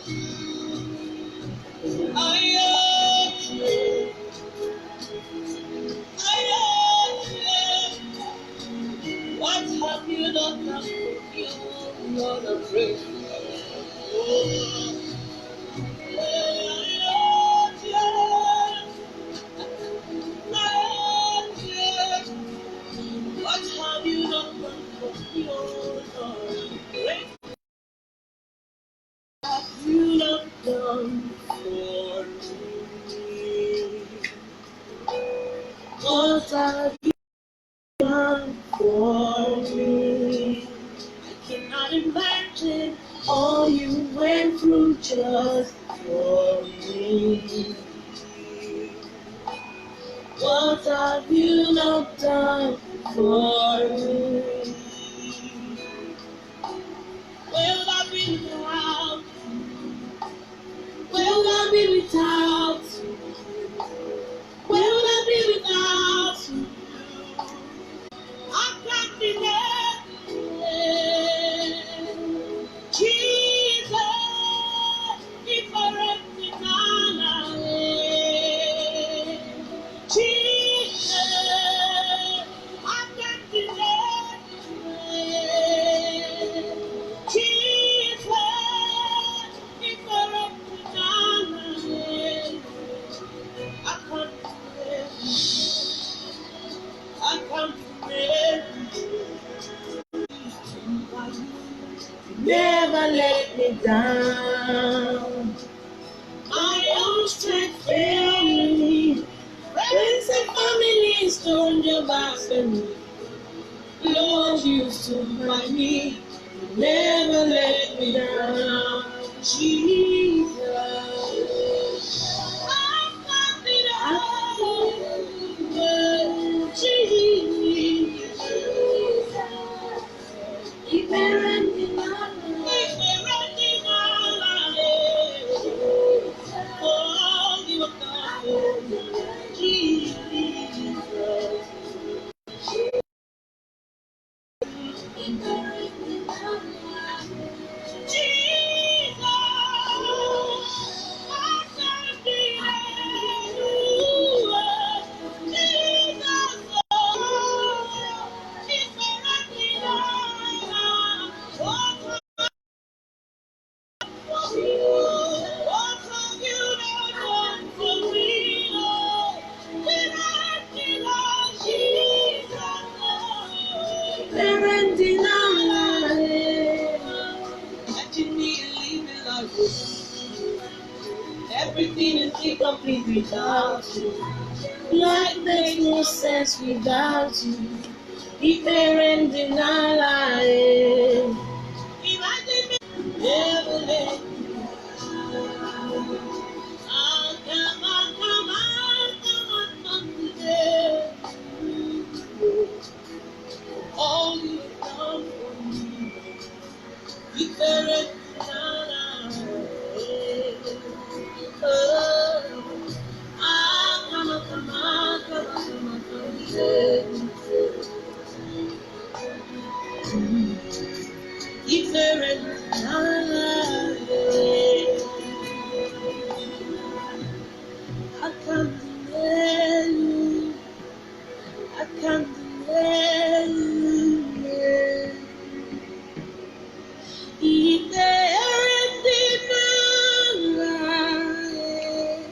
What have you not done for you, Lord of praise? What have you not done for me, oh Lord? What have you not done for me? What have you done for me? I cannot imagine all you went through just for me. What have you not done for me? Will I be without? Will I be without? Will I be without you? I can't deny Jesus, if I recognize Jesus, I can't deny Jesus, if I recognize I can't never let me down. My own strength failed me. Friends and family turned your backs on me. Lord, you stood by me. Never let me down. Jesus. I'm nothing else. Jesus. Keep me running on. Keep me running on. Oh, you are God. Jesus. Keep me running on. Jesus, I can't be anywhere. Jesus, keep me running on. What have you done for me? Be running on, Jesus. Be running on. Imagine me living like this. Everything is incomplete without you. Life makes no sense without you. If parent deny life, never let come today. All you done for me. If parent deny life, come if there is none, I can't deny you. I can't deny you. If there is none,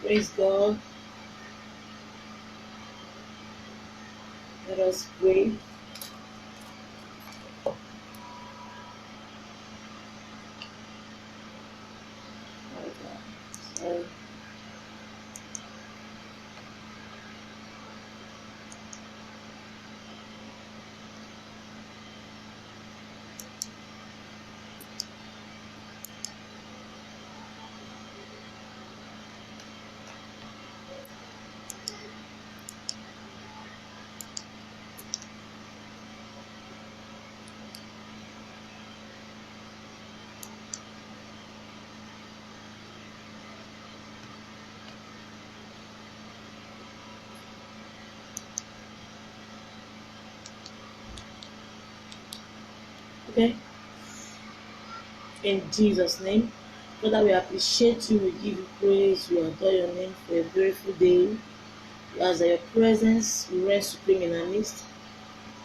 praise God. Let us pray. Sorry. Okay? In Jesus' name. Father, we appreciate you, we give you praise, we adore your name for a beautiful day. As your presence will reign supreme in our midst.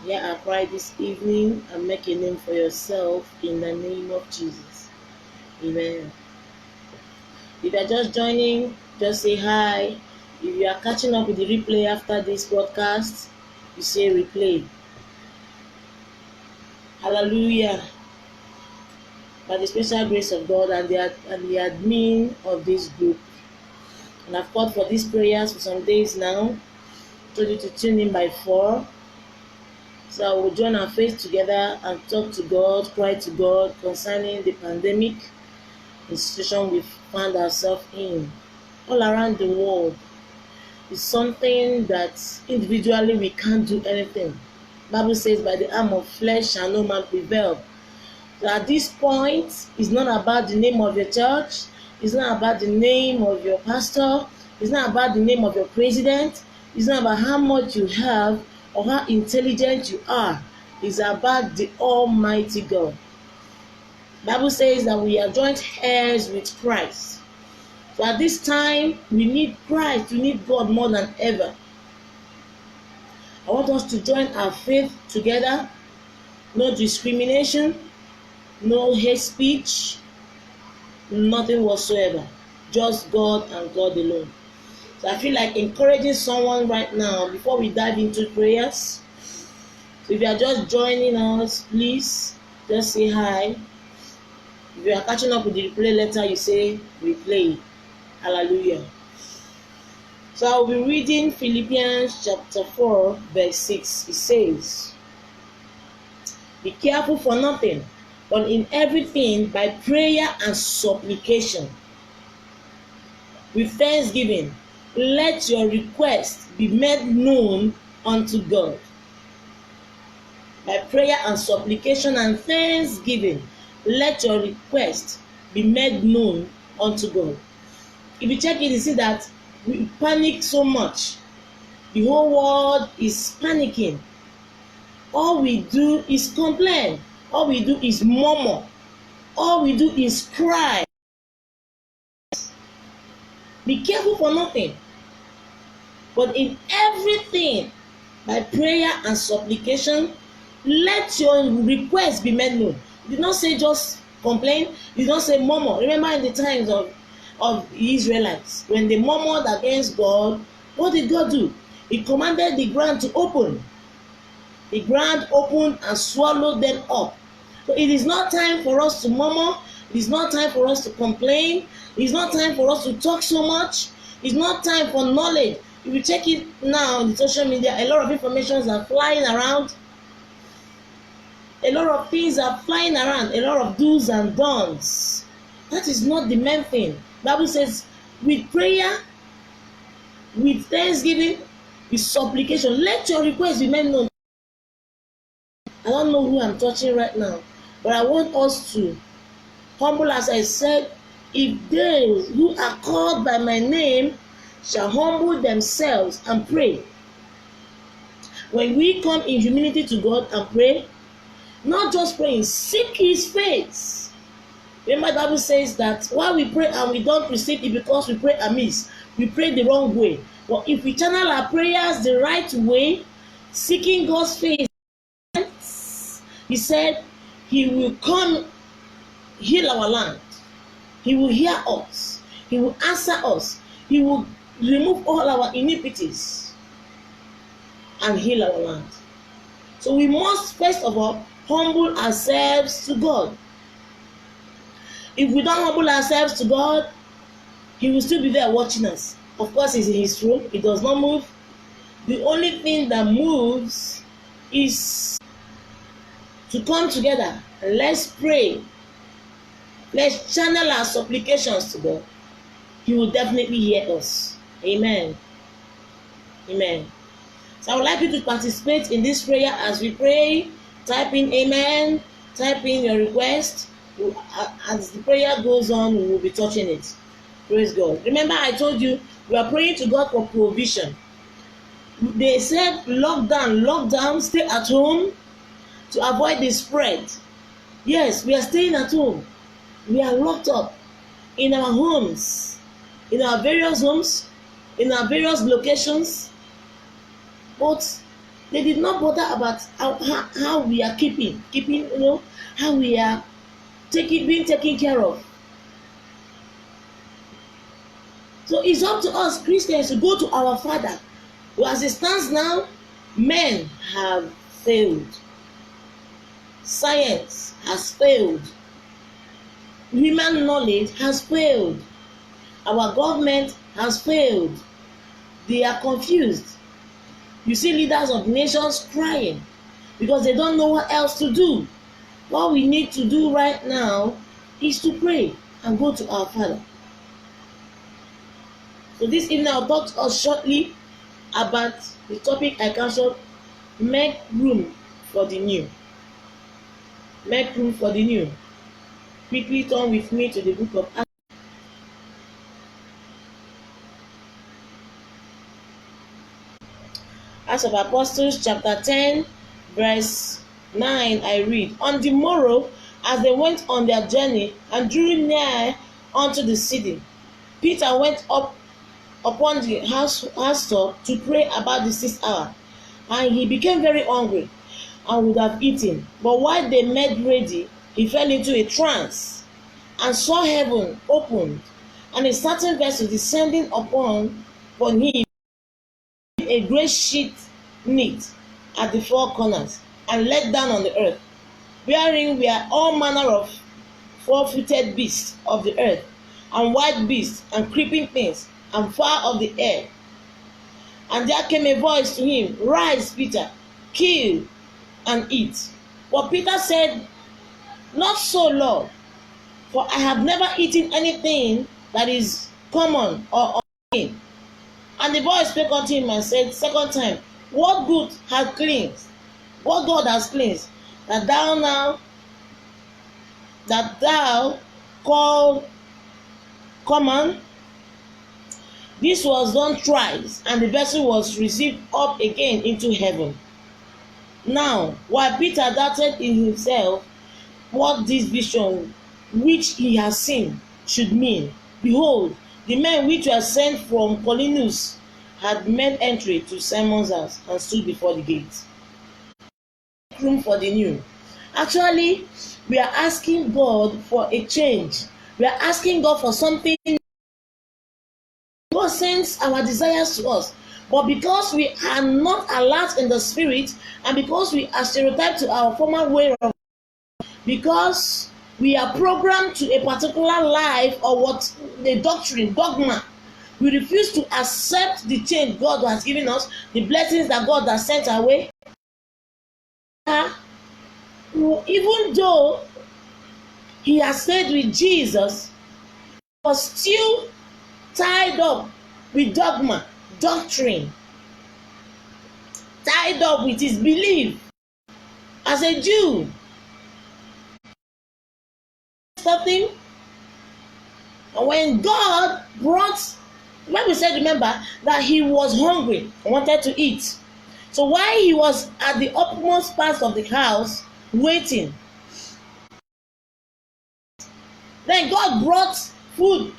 Hear our cry this evening and make a name for yourself in the name of Jesus. Amen. If you are just joining, just say hi. If you are catching up with the replay after this broadcast, you say replay. Hallelujah. By the special grace of God and the admin of this group. And I've called for these prayers for some days now. I told you to tune in by 4. So we'll join our faith together and talk to God, cry to God concerning the pandemic, the situation we found ourselves in all around the world. It's something that individually we can't do anything. The Bible says, by the arm of flesh shall no man prevail. So at this point, it's not about the name of your church, it's not about the name of your pastor, it's not about the name of your president, it's not about how much you have or how intelligent you are. It's about the Almighty God. The Bible says that we are joint heirs with Christ. So at this time, we need Christ, we need God more than ever. I want us to join our faith together. No discrimination, no hate speech, nothing whatsoever. Just God and God alone. So I feel like encouraging someone right now before we dive into prayers. So if you are just joining us, please just say hi. If you are catching up with the replay letter, you say replay. Hallelujah. So I'll be reading Philippians chapter 4, verse 6. It says, be careful for nothing, but in everything by prayer and supplication, with thanksgiving, let your requests be made known unto God. By prayer and supplication and thanksgiving, let your request be made known unto God. If you check it, you see that we panic so much. The whole world is panicking. All we do is complain. All we do is murmur. All we do is cry. Be careful for nothing, but in everything, by prayer and supplication, let your request be made known. You did not say just complain. You did not say murmur. Remember in the times of the Israelites, when they murmured against God, what did God do? He commanded the ground to open. The ground opened and swallowed them up. So it is not time for us to murmur. It is not time for us to complain. It is not time for us to talk so much. It's not time for knowledge. If you check it now on the social media, a lot of information are flying around. A lot of things are flying around. A lot of do's and don'ts. That is not the main thing. The Bible says, with prayer, with thanksgiving, with supplication, let your requests be made known. I don't know who I'm touching right now, but I want us to humble, as I said, if those who are called by my name shall humble themselves and pray. When we come in humility to God and pray, not just praying, seek his face. Remember, the Bible says that while we pray and we don't receive it because we pray amiss, we pray the wrong way. But if we channel our prayers the right way, seeking God's face, he said he will come heal our land. He will hear us. He will answer us. He will remove all our iniquities and heal our land. So we must first of all humble ourselves to God. If we don't humble ourselves to God, he will still be there watching us. Of course, he's in his throne. He does not move. The only thing that moves is to come together and let's pray. Let's channel our supplications to God. He will definitely hear us. Amen. Amen. So I would like you to participate in this prayer as we pray. Type in amen. Type in your request. As the prayer goes on, we will be touching it. Praise God. Remember, I told you we are praying to God for provision. They said lockdown, stay at home to avoid the spread. Yes, we are staying at home. We are locked up in our homes, in our various homes, in our various locations, but they did not bother about how we are keeping, how we are being taken care of. So it's up to us Christians to go to our Father. Well, as it stands now, men have failed. Science has failed. Human knowledge has failed. Our government has failed. They are confused. You see leaders of nations crying because they don't know what else to do. What we need to do right now is to pray and go to our Father. So this evening I'll talk to us shortly about the topic I canceled: make room for the new. Make room for the new. Quickly turn with me to the book of Acts. Acts of Apostles chapter 10 verse 9, I read, on the morrow, as they went on their journey and drew near unto the city, Peter went up upon the house top to pray about the 6th hour, and he became very hungry and would have eaten. But while they made ready, he fell into a trance and saw heaven opened, and a certain vessel descending upon him, a great sheet knit at the four corners, and let down on the earth, wherein were all manner of four-footed beasts of the earth, and wild beasts, and creeping things, and fowl of the air. And there came a voice to him, Rise, Peter, kill and eat. But Peter said, Not so, Lord, for I have never eaten anything that is common or unclean. And the voice spake unto him and said, second time, What good hath cleansed? What God has cleansed, that thou call common? This was done thrice, and the vessel was received up again into heaven. Now, while Peter doubted in himself what this vision which he has seen should mean, behold, the men which were sent from Cornelius had made entry to Simon's house and stood before the gate. Room for the new. Actually, we are asking God for a change. We are asking God for something. God sends our desires to us, but because we are not alert in the spirit, and because we are stereotyped to our former way of, because we are programmed to a particular life or what the doctrine, dogma, we refuse to accept the change God has given us, the blessings that God has sent our way. Even though he has stayed with Jesus, he was still tied up with dogma, doctrine, tied up with his belief as a Jew. Something, and when God brought, when we said, remember that he was hungry, wanted to eat. So while he was at the uppermost part of the house waiting, then God brought food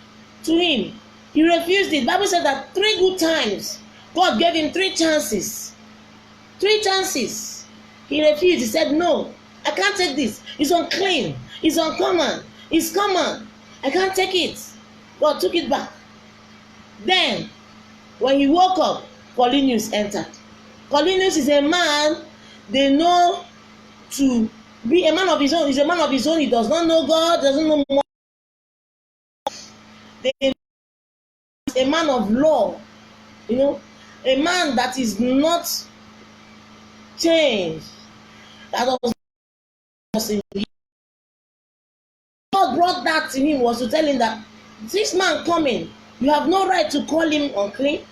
to him. He refused it. The Bible said that 3 good times God gave him 3 chances. 3 chances. He refused. He said, No, I can't take this. It's unclean. It's uncommon. It's common. I can't take it. God took it back. Then, when he woke up, Cornelius entered. Cornelius is a man they know to be a man of his own. He's a man of his own. He does not know God, doesn't know more. They a man of law, a man that is not changed. That was in God brought that to him, was to tell him that this man coming, you have no right to call him unclean,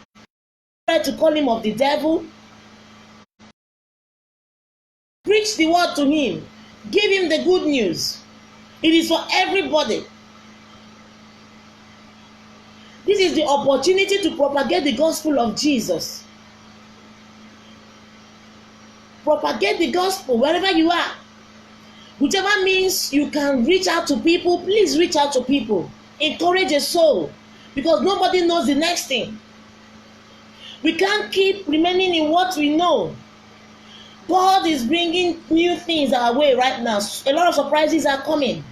no right to call him of the devil. Preach the word to him, give him the good news. It is for everybody. This is the opportunity to propagate the gospel of Jesus. Propagate the gospel wherever you are. Whichever means you can reach out to people, please reach out to people. Encourage a soul, because nobody knows the next thing. We can't keep remaining in what we know. God is bringing new things our way right now. A lot of surprises are coming.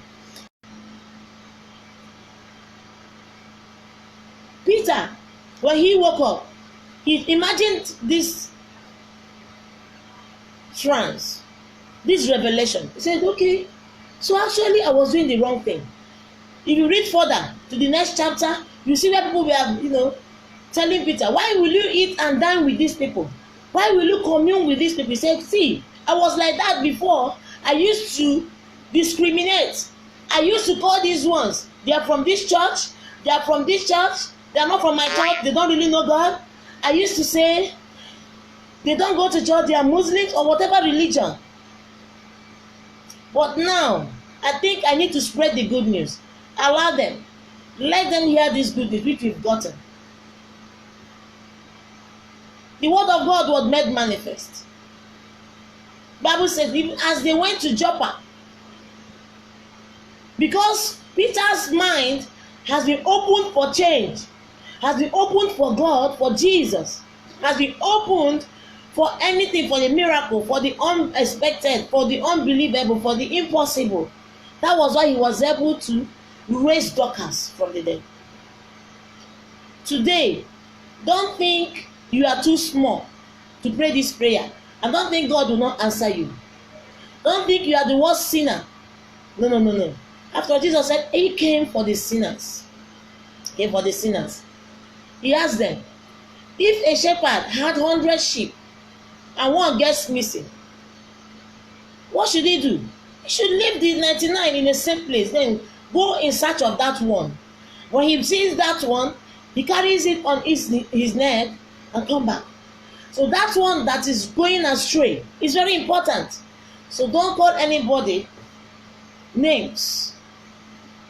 Peter, when he woke up, he imagined this trance, this revelation. He said, okay, so actually I was doing the wrong thing. If you read further to the next chapter, you see where people were, telling Peter, why will you eat and dine with these people? Why will you commune with these people? He said, see, I was like that before. I used to discriminate. I used to call these ones, they are from this church, they are from this church, they are not from my church, they don't really know God. I used to say, they don't go to church, they are Muslims or whatever religion. But now, I think I need to spread the good news. Allow them. Let them hear this good news which we've gotten. The word of God was made manifest. Bible says, even as they went to Joppa, because Peter's mind has been opened for change, has been opened for God, for Jesus, has been opened for anything, for the miracle, for the unexpected, for the unbelievable, for the impossible. That was why he was able to raise Dorcas from the dead. Today, don't think you are too small to pray this prayer, and don't think God will not answer you. Don't think you are the worst sinner. No. After Jesus said he came for the sinners. He came for the sinners. He asked them, if a shepherd had 100 sheep and one gets missing, what should he do? He should leave the 99 in the same place, then go in search of that one. When he sees that one, he carries it on his neck and come back. So that one that is going astray is very important. So don't call anybody names.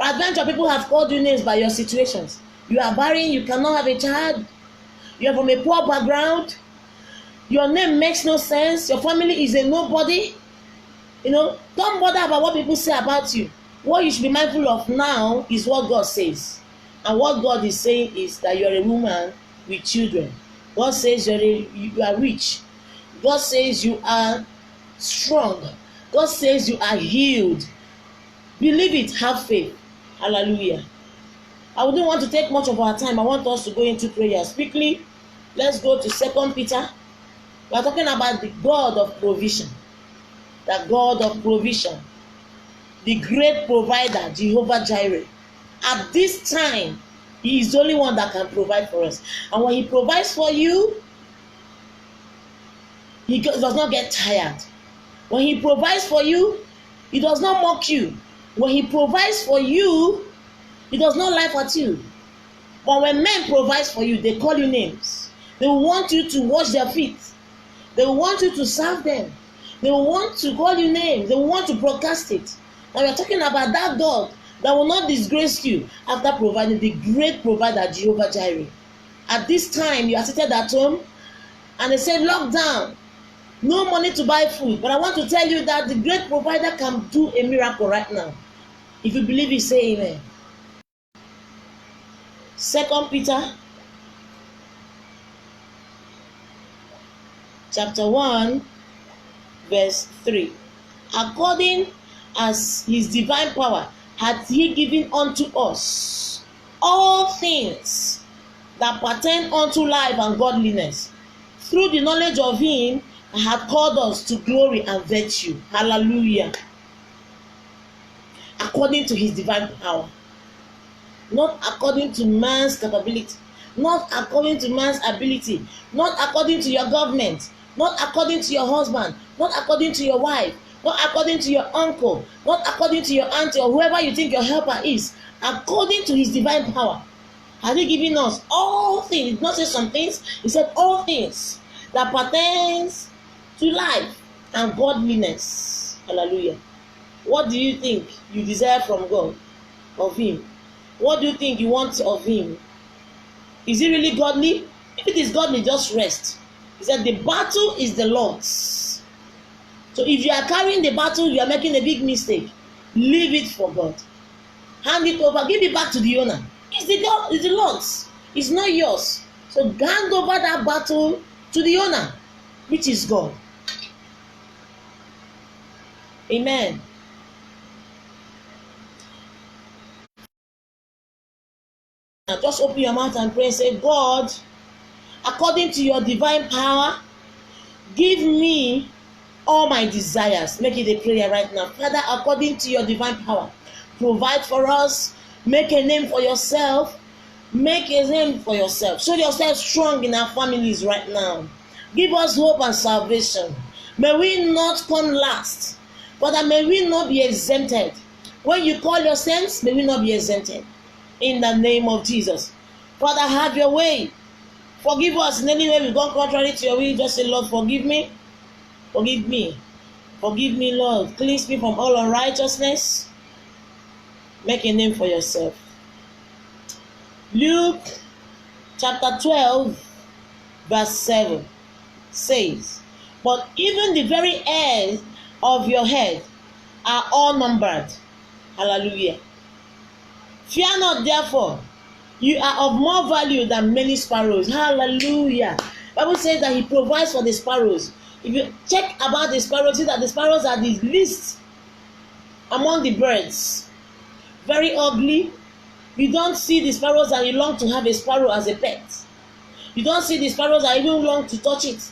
Adventure people have called you names by your situations. You are barren, you cannot have a child, you are from a poor background, your name makes no sense, your family is a nobody. Don't bother about what people say about you. What you should be mindful of now is what God says. And what God is saying is that you are a woman with children. God says you are rich. God says you are strong. God says you are healed. Believe it, have faith. Hallelujah. I wouldn't want to take much of our time. I want us to go into prayers quickly. Let's go to 2 Peter. We are talking about the God of provision. The God of provision. The great provider, Jehovah Jireh. At this time, he is the only one that can provide for us. And when he provides for you, he does not get tired. When he provides for you, he does not mock you. When he provides for you, he does not laugh at you. But when men provide for you, they call you names. They will want you to wash their feet. They will want you to serve them. They will want to call you names. They will want to broadcast it. Now we are talking about that God that will not disgrace you after providing, the great provider, Jehovah Jireh. At this time, you are seated at home and they said lockdown, no money to buy food. But I want to tell you that the great provider can do a miracle right now. If you believe it, say amen. 2 Peter chapter 1 verse 3. According as his divine power hath he given unto us all things that pertain unto life and godliness, through the knowledge of him that hath called us to glory and virtue. Hallelujah. According to his divine power, not according to man's capability, not according to man's ability, not according to your government, not according to your husband, not according to your wife, not according to your uncle, not according to your auntie or whoever you think your helper is. According to his divine power has he given us all things. He did not say some things, he said all things that pertains to life and godliness. Hallelujah. What do you think you desire from God, of him? What do you think you want of him? Is he really godly? If it is godly, just rest. He said the battle is the Lord's. So if you are carrying the battle, you are making a big mistake. Leave it for God. Hand it over. Give it back to the owner. It's the Lord's. It's not yours. So hand over that battle to the owner, which is God. Amen. Now just open your mouth and pray and say, God, according to your divine power, give me all my desires. Make it a prayer right now. Father, according to your divine power, provide for us. Make a name for yourself. Make a name for yourself. Show yourself strong in our families right now. Give us hope and salvation. May we not come last. Father, may we not be exempted. When you call your saints, may we not be exempted. In the name of Jesus. Father, have your way. Forgive us in any way we've gone contrary to your will. Just say, Lord, forgive me. Forgive me. Forgive me, Lord. Cleanse me from all unrighteousness. Make a name for yourself. Luke chapter 12 verse 7 says, but even the very hairs of your head are all numbered. Hallelujah. Fear not, therefore, you are of more value than many sparrows. Hallelujah. The Bible says that he provides for the sparrows. If you check about the sparrows, see that the sparrows are the least among the birds. Very ugly. You don't see the sparrows and you long to have a sparrow as a pet. You don't see the sparrows and you don't long to touch it.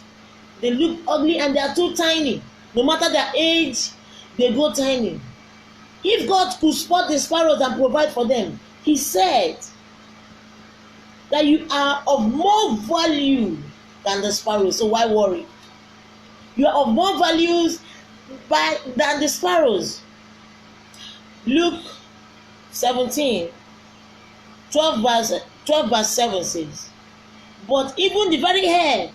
They look ugly and they are too tiny. No matter their age, they go tiny. If God could spot the sparrows and provide for them, he said that you are of more value than the sparrows. So why worry? You are of more values than the sparrows. Luke 17, 12 verse 7 says, but even the very hair,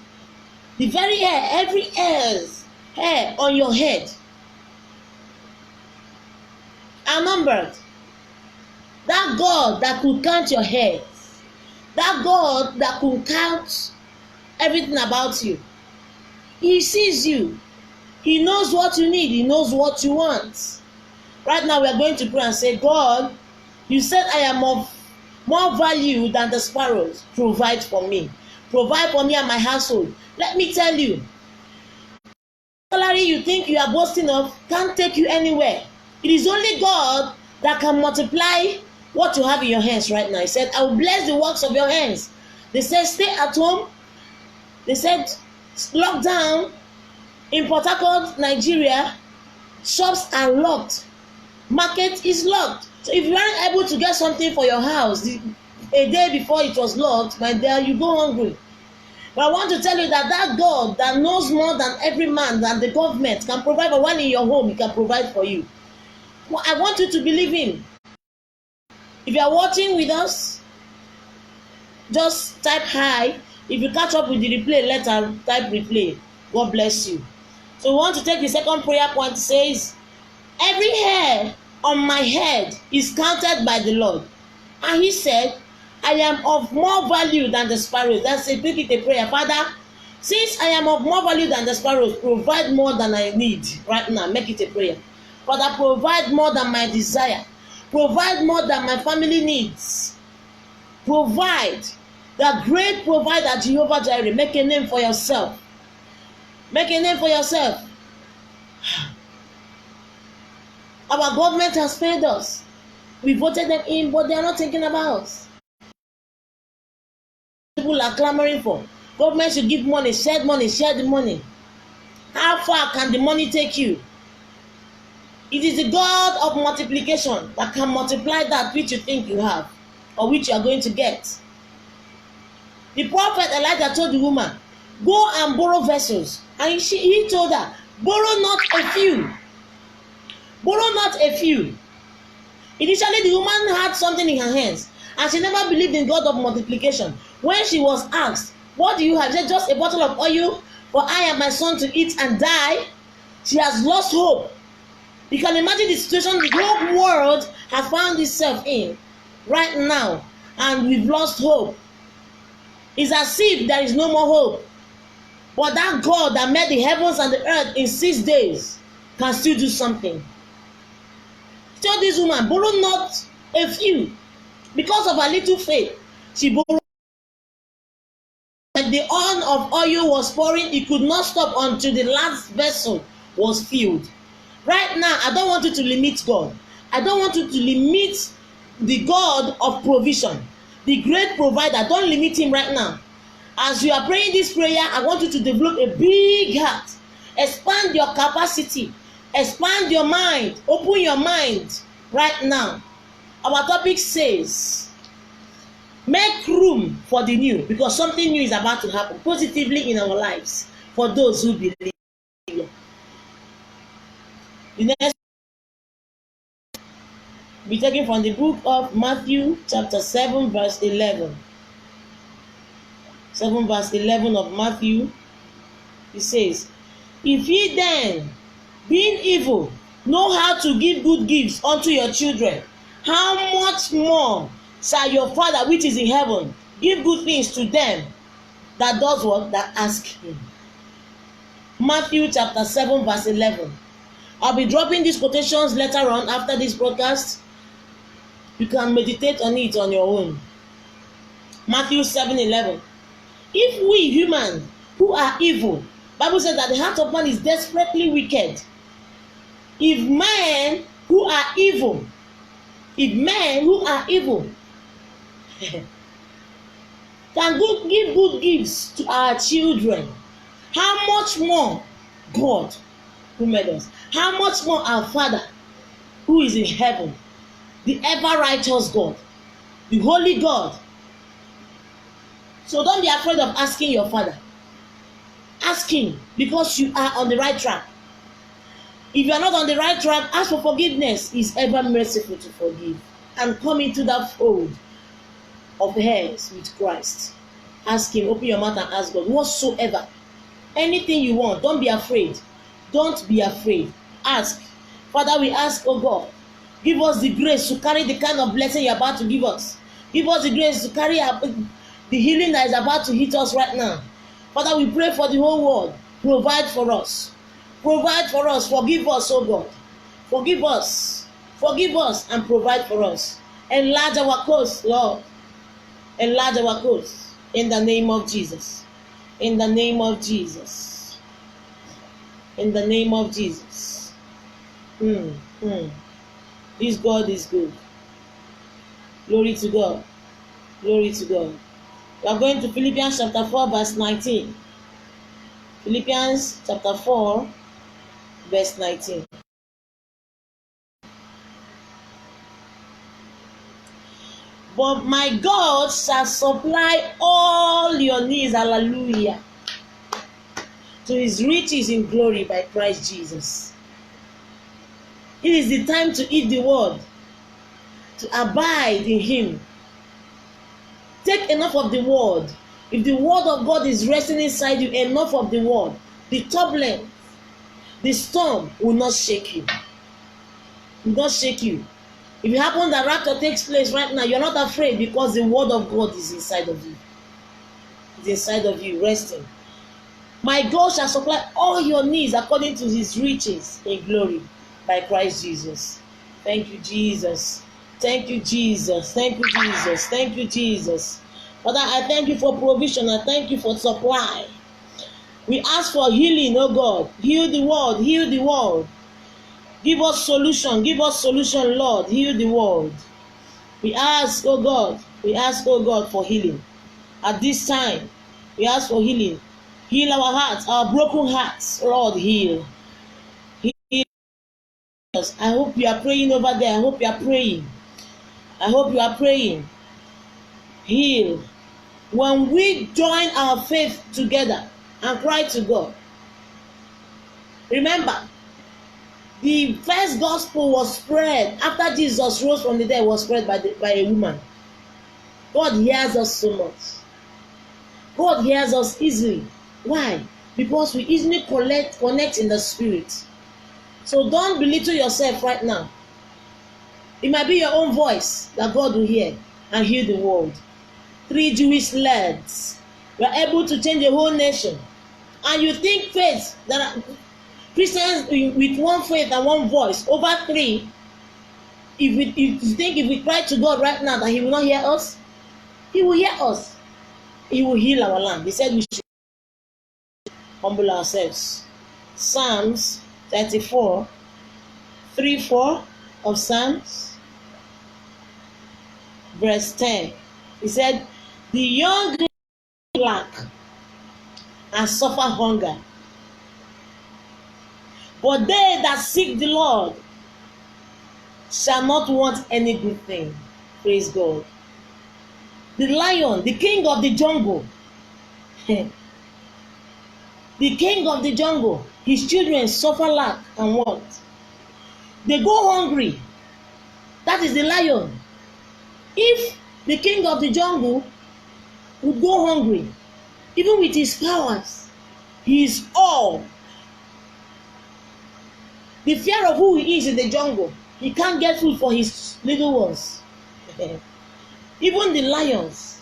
every hair on your head are numbered. That God that could count your hairs, that God that could count everything about you, he sees you. He knows what you need. He knows what you want. Right now we are going to pray and say, God, you said I am of more value than the sparrows. Provide for me. Provide for me and my household. Let me tell you, salary you think you are boasting of can't take you anywhere. It is only God that can multiply what you have in your hands right now. He said, I will bless the works of your hands. They said, stay at home. They said, lockdown in Port Harcourt, Nigeria. Shops are locked. Market is locked. So if you aren't able to get something for your house a day before it was locked, my dear, you go hungry. But I want to tell you that God that knows more than every man, than the government, can provide for one in your home. He can provide for you. Well, I want you to believe him. If you are watching with us, just type hi. If you catch up with the replay later, type replay. God bless you. So we want to take the second prayer point. It says, every hair on my head is counted by the Lord. And he said, I am of more value than the sparrows. That's a make it a prayer. Father, since I am of more value than the sparrows, provide more than I need right now. Make it a prayer. Father, provide more than my desire. Provide more than my family needs. Provide. The great provider, Jehovah Jireh. Make a name for yourself. Make a name for yourself. Our government has failed us. We voted them in, but they are not thinking about us. People are clamoring for. Government should give money, share the money. How far can the money take you? It is the God of multiplication that can multiply that which you think you have or which you are going to get. The prophet Elijah told the woman, go and borrow vessels. And he told her, borrow not a few. Borrow not a few. Initially, the woman had something in her hands, and she never believed in God of multiplication. When she was asked, what do you have? She said, just a bottle of oil for I and my son to eat and die. She has lost hope. You can imagine the situation the whole world has found itself in right now, and we've lost hope. It's as if there is no more hope. But that God that made the heavens and the earth in 6 days, can still do something. Tell this woman, borrow not a few. Because of her little faith, she borrowed. When the horn of oil was pouring, it could not stop until the last vessel was filled. Right now, I don't want you to limit God. I don't want you to limit the God of provision, the great provider. Don't limit him right now. As you are praying this prayer, I want you to develop a big heart. Expand your capacity. Expand your mind. Open your mind right now. Our topic says, make room for the new, because something new is about to happen positively in our lives for those who believe. The next will be taken from the book of Matthew chapter 7 verse 11. 7 verse 11 of Matthew. It says, if ye then, being evil, know how to give good gifts unto your children, how much more shall your Father which is in heaven give good things to them that does what? That ask him. Matthew chapter 7 verse 11. I'll be dropping these quotations later on after this broadcast. You can meditate on it on your own. Matthew 7:11. If we human who are evil, Bible says that the heart of man is desperately wicked. If men who are evil can give good gifts to our children, how much more God who made us, how much more our Father who is in heaven, the ever righteous God, the holy God. So don't be afraid of asking your Father. Ask him, because you are on the right track. If you are not on the right track, ask for forgiveness. He is ever merciful to forgive. And come into that fold of heirs with Christ. Ask him, open your mouth and ask God whatsoever, anything you want. Don't be afraid. Don't be afraid. Ask. Father, we ask, oh God, give us the grace to carry the kind of blessing you're about to give us. Give us the grace to carry the healing that is about to hit us right now. Father, we pray for the whole world. Provide for us. Provide for us. Forgive us, oh God. Forgive us. Forgive us and provide for us. Enlarge our coast, Lord. Enlarge our coast. In the name of Jesus. In the name of Jesus. In the name of Jesus. This God is good. Glory to God. Glory to God. We are going to Philippians chapter 4 verse 19. Philippians chapter 4 verse 19. But my God shall supply all your needs, hallelujah, to his riches in glory by Christ Jesus. It is the time to eat the word, to abide in him. Take enough of the word. If the word of God is resting inside you, enough of the word, the turbulence, the storm will not shake you. Will not shake you. If it happens that rapture takes place right now, you're not afraid, because the word of God is inside of you. It's inside of you, resting. My God shall supply all your needs according to his riches in glory by Christ Jesus. Thank you, Jesus. Thank you, Jesus. Thank you, Jesus. Thank you, Jesus. Father, I thank you for provision. I thank you for supply. We ask for healing, oh God. Heal the world. Heal the world. Give us solution. Give us solution, Lord. Heal the world. We ask, oh God. We ask, oh God, for healing. At this time, we ask for healing. Heal our hearts, our broken hearts. Lord, heal. Heal us. I hope you are praying over there. I hope you are praying. I hope you are praying. Heal. When we join our faith together and cry to God, remember, the first gospel was spread after Jesus rose from the dead, was spread by a woman. God hears us so much. God hears us easily. Why? Because we easily connect in the spirit. So don't belittle yourself right now. It might be your own voice that God will hear and heal the world. 3 Jewish lads were able to change the whole nation. And you think faith, that Christians with one faith and one voice over three. If you think if we cry to God right now that He will not hear us, He will hear us. He will heal our land. He said we should humble ourselves. Psalms 34, 3-4 of Psalms, verse 10. He said, the young lack and suffer hunger, but they that seek the Lord shall not want any good thing. Praise God. The lion, the king of the jungle, the king of the jungle, his children suffer lack and want. They go hungry. That is the lion. If the king of the jungle would go hungry, even with his powers, he is all. The fear of who he is in the jungle, he can't get food for his little ones. Even the lions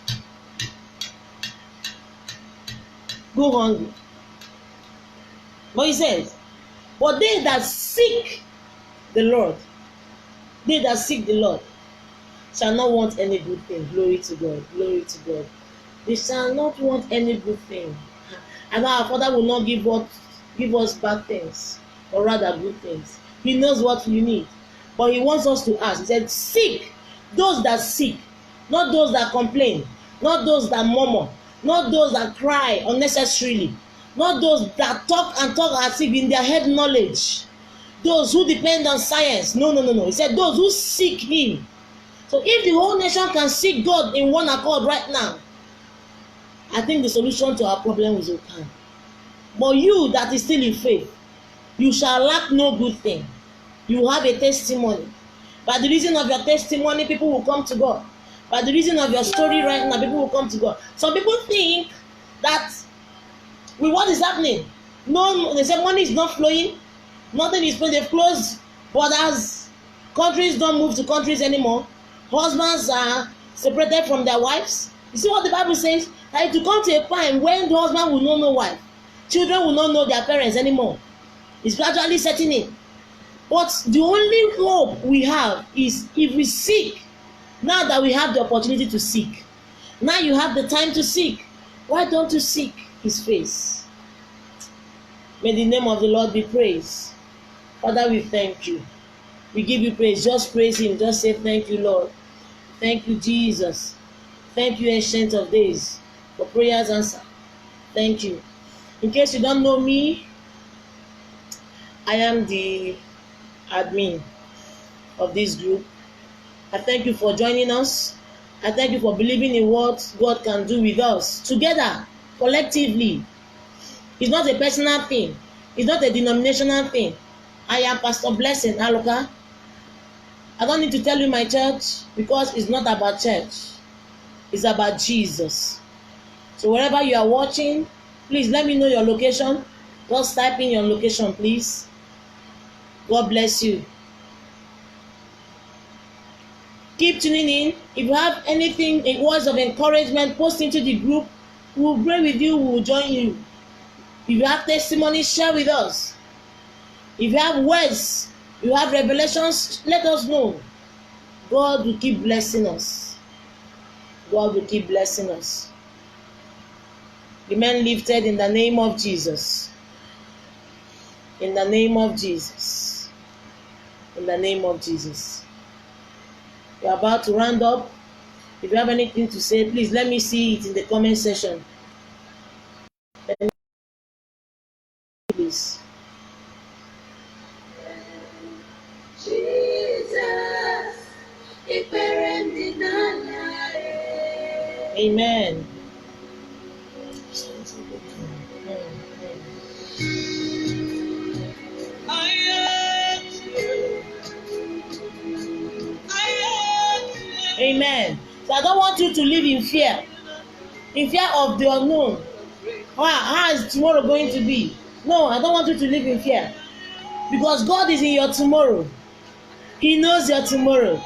go hungry. But he says, but they that seek the Lord, they that seek the Lord shall not want any good thing. Glory to God. Glory to God. They shall not want any good thing. And our Father will not give us bad things, or rather good things. He knows what you need. But He wants us to ask. He said, seek those that seek, not those that complain, not those that murmur, not those that cry unnecessarily, not those that talk as if in their head knowledge, those who depend on science. No. He said those who seek Him. So if the whole nation can seek God in one accord right now, I think the solution to our problem is okay. But you that is still in faith, you shall lack no good thing. You have a testimony. By the reason of your testimony, people will come to God. By the reason of your story right now, people will come to God. Some people think that with what is happening, no, they say money is not flowing, nothing is flowing. They've closed borders. Countries don't move to countries anymore. Husbands are separated from their wives. You see what the Bible says? That it will come to a time when the husband will not know wife. Children will not know their parents anymore. It's gradually setting in. But the only hope we have is if we seek. Now that we have the opportunity to seek. Now you have the time to seek. Why don't you seek His face? May the name of the Lord be praised. Father, we thank You. We give You praise. Just praise Him. Just say thank You, Lord. Thank You, Jesus. Thank You, Ancient of Days, for prayers answered. Thank You. In case you don't know me, I am the admin of this group. I thank you for joining us. I thank you for believing in what God can do with us together, collectively. It's not a personal thing. It's not a denominational thing. I am Pastor Blessing Aloka. I don't need to tell you my church because it's not about church. It's about Jesus. So wherever you are watching, please let me know your location. Just type in your location, please. God bless you. Keep tuning in. If you have anything, words of encouragement, post into the group. We will pray with you. We will join you. If you have testimony, share with us. If you have words, you have revelations, let us know. God will keep blessing us. God will keep blessing us. Remain lifted in the name of Jesus. In the name of Jesus. In the name of Jesus. We are about to round up. If you have anything to say, please let me see it in the comment section. Please. Amen. Amen. So I don't want you to live in fear of the unknown. How is tomorrow going to be? No, I don't want you to live in fear. Because God is in your tomorrow. He knows your tomorrow.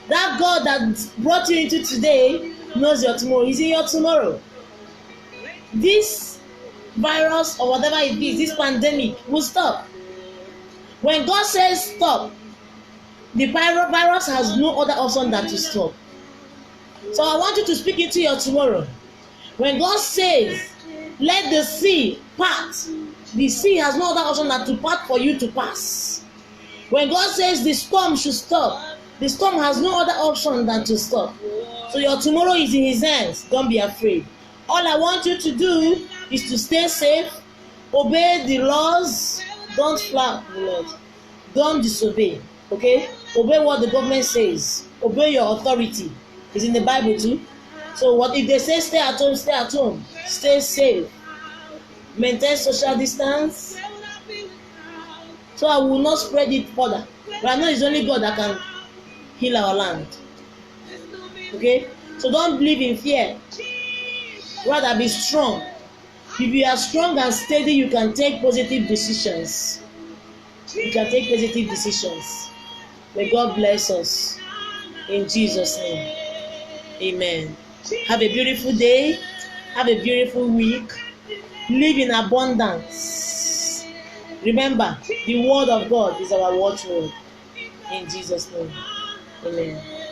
That God that brought you into today knows your tomorrow. He's in your tomorrow. This virus or whatever it is, this pandemic will stop. When God says stop, the virus has no other option than to stop. So I want you to speak into your tomorrow. When God says, let the sea part, the sea has no other option than to part for you to pass. When God says the storm should stop, the storm has no other option than to stop. So your tomorrow is in His hands. Don't be afraid. All I want you to do is to stay safe, obey the laws, don't flout the laws, don't disobey. Okay? Obey what the government says. Obey your authority. It's in the Bible too. So what if they say stay at home, stay at home. Stay safe. Maintain social distance. So I will not spread it further. But I know it's only God that can heal our land. Okay? So don't live in fear. Rather be strong. If you are strong and steady, you can take positive decisions. You can take positive decisions. May God bless us. In Jesus' name. Amen. Have a beautiful day. Have a beautiful week. Live in abundance. Remember, the word of God is our watchword. In Jesus' name. Amen.